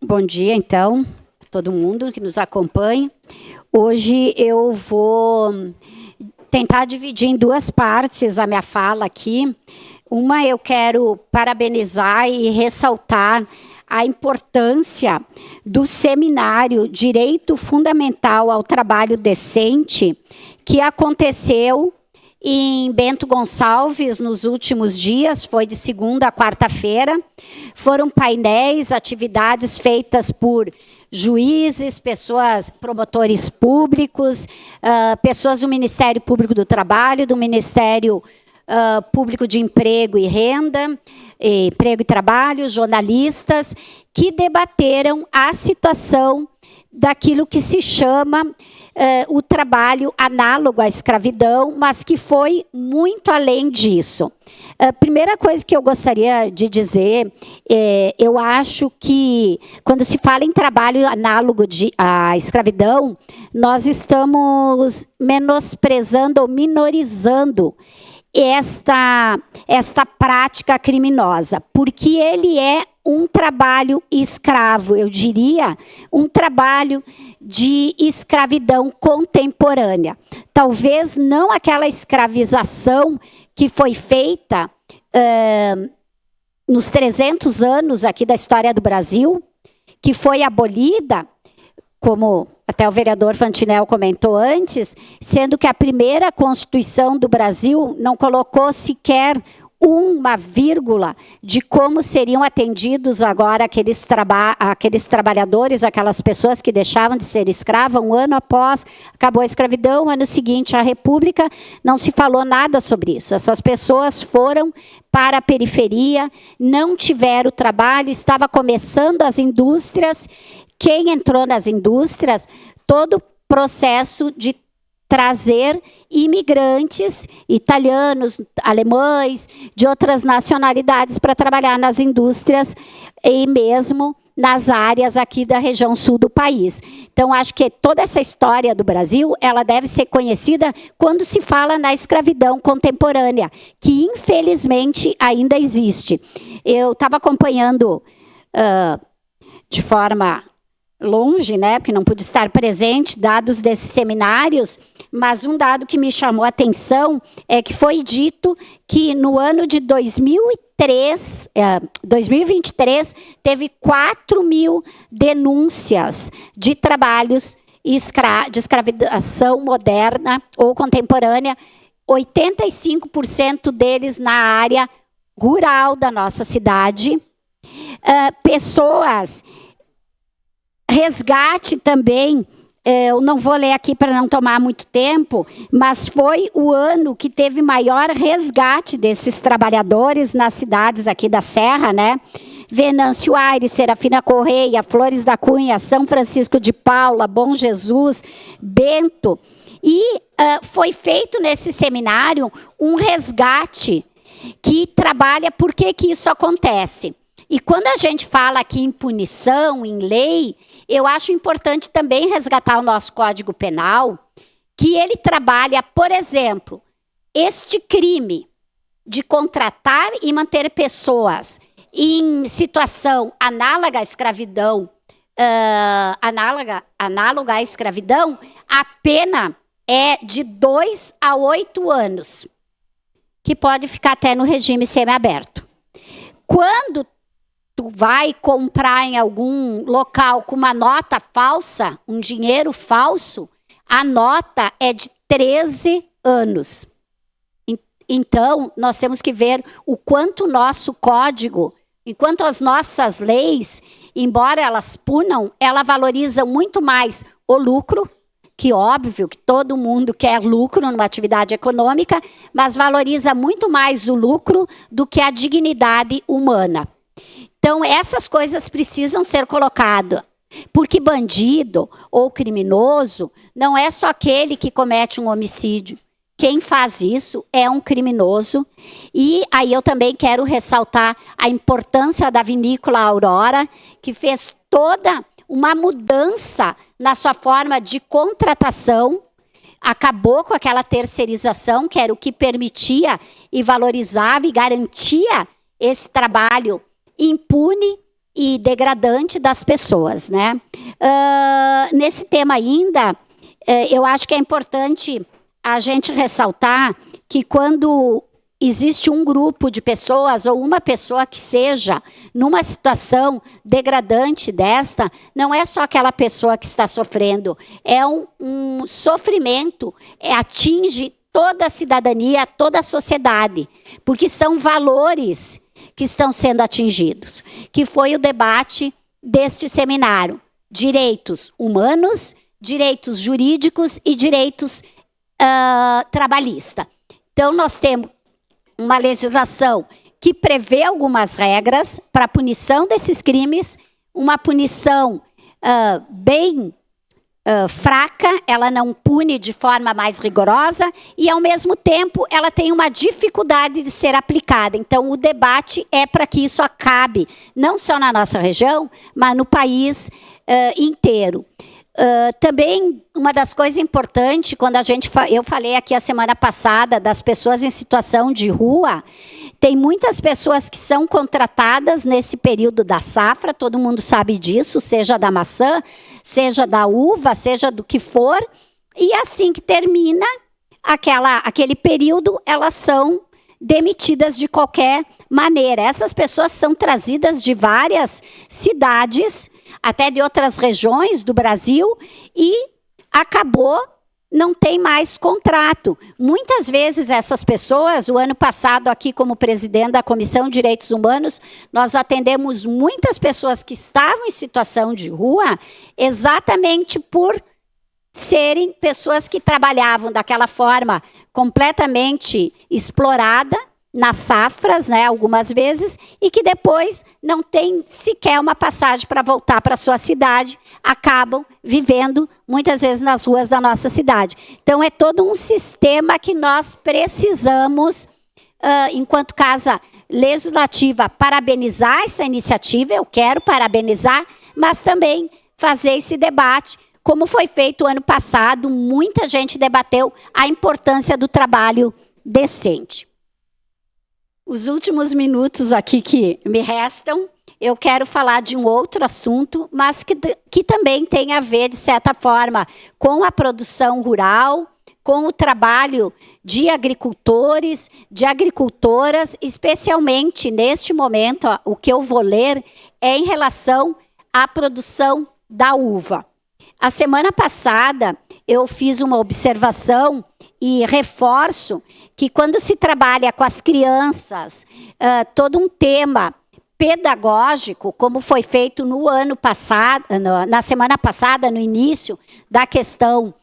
Bom dia, então, todo mundo que nos acompanha. Hoje eu vou tentar dividir em duas partes a minha fala aqui. Uma, eu quero parabenizar e ressaltar a importância do seminário Direito Fundamental ao Trabalho Decente, que aconteceu em Bento Gonçalves nos últimos dias, foi de segunda a quarta-feira. Foram painéis, atividades feitas por juízes, pessoas, promotores públicos, pessoas do Ministério Público do Trabalho, do Ministério Público de Emprego e Renda, Emprego e Trabalho, jornalistas, que debateram a situação daquilo que se chama o trabalho análogo à escravidão, mas que foi muito além disso. A primeira coisa que eu gostaria de dizer, eu acho que quando se fala em trabalho análogo à escravidão, nós estamos menosprezando ou minorizando esta prática criminosa, porque ele é um trabalho escravo, eu diria, um trabalho de escravidão contemporânea. Talvez não aquela escravização que foi feita nos 300 anos aqui da história do Brasil, que foi abolida, como até o vereador Fantinel comentou antes, sendo que a primeira Constituição do Brasil não colocou sequer uma vírgula de como seriam atendidos agora aqueles trabalhadores, aquelas pessoas que deixavam de ser escravas. Um ano após acabou a escravidão, ano seguinte a República, não se falou nada sobre isso. Essas pessoas foram para a periferia, não tiveram trabalho, estava começando as indústrias. Quem entrou nas indústrias, todo o processo de trazer imigrantes italianos, alemães, de outras nacionalidades para trabalhar nas indústrias e mesmo nas áreas aqui da região sul do país. Então, acho que toda essa história do Brasil, ela deve ser conhecida quando se fala na escravidão contemporânea, que infelizmente ainda existe. Eu estava acompanhando de forma longe, né, porque não pude estar presente, dados desses seminários, mas um dado que me chamou a atenção é que foi dito que no ano de 2023, teve 4.000 denúncias de trabalhos de escravização moderna ou contemporânea, 85% deles na área rural da nossa cidade. Pessoas... Resgate também, eu não vou ler aqui para não tomar muito tempo, mas foi o ano que teve maior resgate desses trabalhadores nas cidades aqui da Serra, né? Venâncio Aires, Serafina Correia, Flores da Cunha, São Francisco de Paula, Bom Jesus, Bento. E foi feito nesse seminário um resgate que trabalha por que isso acontece. E quando a gente fala aqui em punição, em lei, eu acho importante também resgatar o nosso Código Penal, que ele trabalha, por exemplo, este crime de contratar e manter pessoas em situação análoga à escravidão, análoga à escravidão, a pena é de 2 a 8 anos, que pode ficar até no regime semiaberto. Quando tu vai comprar em algum local com uma nota falsa, um dinheiro falso, a nota é de 13 anos. Então, nós temos que ver o quanto o nosso código, enquanto as nossas leis, embora elas punam, ela valoriza muito mais o lucro, que óbvio que todo mundo quer lucro numa atividade econômica, mas valoriza muito mais o lucro do que a dignidade humana. Então, essas coisas precisam ser colocadas, porque bandido ou criminoso não é só aquele que comete um homicídio. Quem faz isso é um criminoso. E aí eu também quero ressaltar a importância da Vinícola Aurora, que fez toda uma mudança na sua forma de contratação, acabou com aquela terceirização, que era o que permitia e valorizava e garantia esse trabalho impune e degradante das pessoas, né? Nesse tema ainda, eu acho que é importante a gente ressaltar que quando existe um grupo de pessoas ou uma pessoa que seja numa situação degradante desta, não é só aquela pessoa que está sofrendo, é um sofrimento, atinge toda a cidadania, toda a sociedade, porque são valores que estão sendo atingidos, que foi o debate deste seminário: direitos humanos, direitos jurídicos e direitos trabalhistas. Então, nós temos uma legislação que prevê algumas regras para a punição desses crimes, uma punição bem fraca, ela não pune de forma mais rigorosa e, ao mesmo tempo, ela tem uma dificuldade de ser aplicada. Então, o debate é para que isso acabe, não só na nossa região, mas no país inteiro. Também, uma das coisas importantes, quando eu falei aqui a semana passada das pessoas em situação de rua, tem muitas pessoas que são contratadas nesse período da safra, todo mundo sabe disso, seja da maçã, seja da uva, seja do que for, e assim que termina aquele período, elas são demitidas de qualquer maneira. Essas pessoas são trazidas de várias cidades, até de outras regiões do Brasil, e acabou, não tem mais contrato. Muitas vezes essas pessoas, o ano passado aqui como presidente da Comissão de Direitos Humanos, nós atendemos muitas pessoas que estavam em situação de rua, exatamente por serem pessoas que trabalhavam daquela forma completamente explorada, nas safras, né, algumas vezes, e que depois não tem sequer uma passagem para voltar para a sua cidade, acabam vivendo muitas vezes nas ruas da nossa cidade. Então, é todo um sistema que nós precisamos, enquanto Casa Legislativa, parabenizar essa iniciativa, eu quero parabenizar, mas também fazer esse debate, como foi feito ano passado, muita gente debateu a importância do trabalho decente. Os últimos minutos aqui que me restam, eu quero falar de um outro assunto, mas que também tem a ver, de certa forma, com a produção rural, com o trabalho de agricultores, de agricultoras, especialmente neste momento, o que eu vou ler é em relação à produção da uva. A semana passada, eu fiz uma observação e reforço que quando se trabalha com as crianças, todo um tema pedagógico, como foi feito no ano passado, na semana passada, no início da questão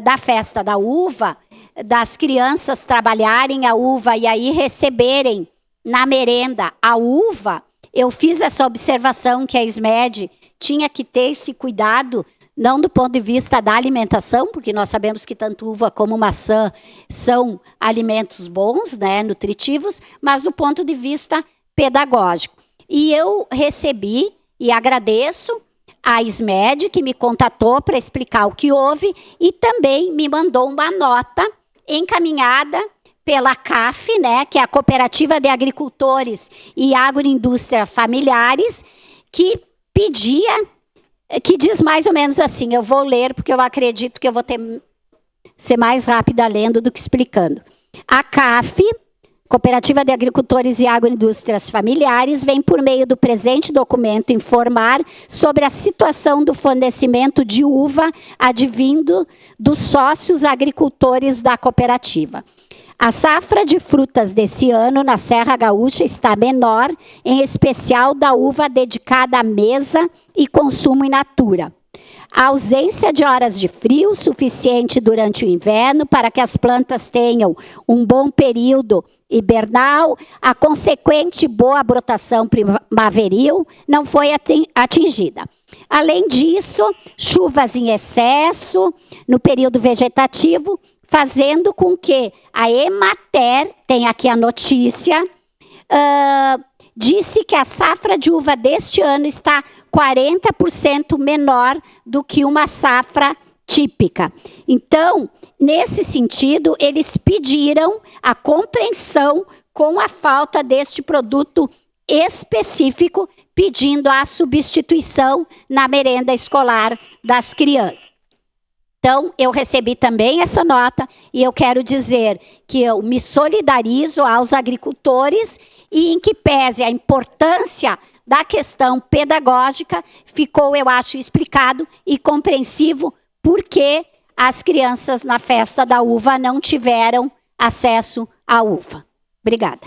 da festa da uva, das crianças trabalharem a uva e aí receberem na merenda a uva, eu fiz essa observação que a SMED tinha que ter esse cuidado, não do ponto de vista da alimentação, porque nós sabemos que tanto uva como maçã são alimentos bons, né, nutritivos, mas do ponto de vista pedagógico. E eu recebi e agradeço a SMED, que me contatou para explicar o que houve, e também me mandou uma nota encaminhada pela CAF, né, que é a Cooperativa de Agricultores e Agroindústria Familiares, que pedia, que diz mais ou menos assim, eu vou ler porque eu acredito que eu vou ser mais rápida lendo do que explicando. A CAF, Cooperativa de Agricultores e Agroindústrias Familiares, vem por meio do presente documento informar sobre a situação do fornecimento de uva advindo dos sócios agricultores da cooperativa. A safra de frutas desse ano na Serra Gaúcha está menor, em especial da uva dedicada à mesa e consumo in natura. A ausência de horas de frio suficiente durante o inverno para que as plantas tenham um bom período hibernal, a consequente boa brotação primaveril não foi atingida. Além disso, chuvas em excesso no período vegetativo, fazendo com que a Emater, tem aqui a notícia, disse que a safra de uva deste ano está 40% menor do que uma safra típica. Então, nesse sentido, eles pediram a compreensão com a falta deste produto específico pedindo a substituição na merenda escolar das crianças. Então, eu recebi também essa nota e eu quero dizer que eu me solidarizo aos agricultores e em que pese a importância da questão pedagógica, ficou, eu acho, explicado e compreensivo por que as crianças na festa da uva não tiveram acesso à uva. Obrigada.